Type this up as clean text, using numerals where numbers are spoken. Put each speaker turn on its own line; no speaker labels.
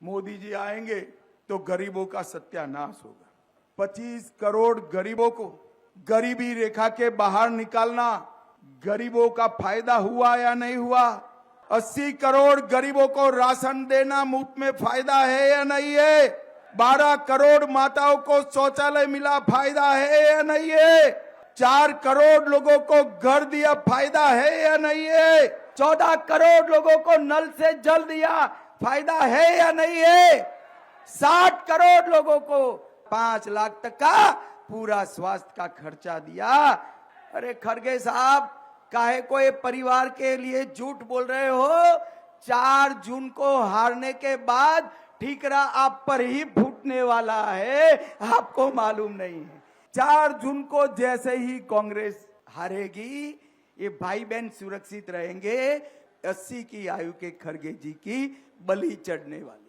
मोदी जी आएंगे तो गरीबों का सत्यानाश होगा। 25 करोड़ गरीबों को गरीबी रेखा के बाहर निकालना, गरीबों का फायदा हुआ या नहीं हुआ? 80 करोड़ गरीबों को राशन देना मुफ्त में फायदा है या नहीं है? 12 करोड़ माताओं को शौचालय मिला, फायदा है या नहीं है? 4 करोड़ लोगों को घर दिया, फायदा है या नहीं है? 14 करोड़ लोगों को नल से जल दिया, फायदा है या नहीं है? 60 करोड़ लोगों को 5 लाख तक का पूरा स्वास्थ्य का खर्चा दिया। अरे खड़गे साहब, काहे को ये परिवार के लिए झूठ बोल रहे हो? 4 जून को हारने के बाद ठीकरा आप पर ही फूटने वाला है, आपको मालूम नहीं है। 4 जून को जैसे ही कांग्रेस हारेगी, ये भाई बहन सुरक्षित रहेंगे। 80 की आयु के खड़गे जी की बलि चढ़ने वाली।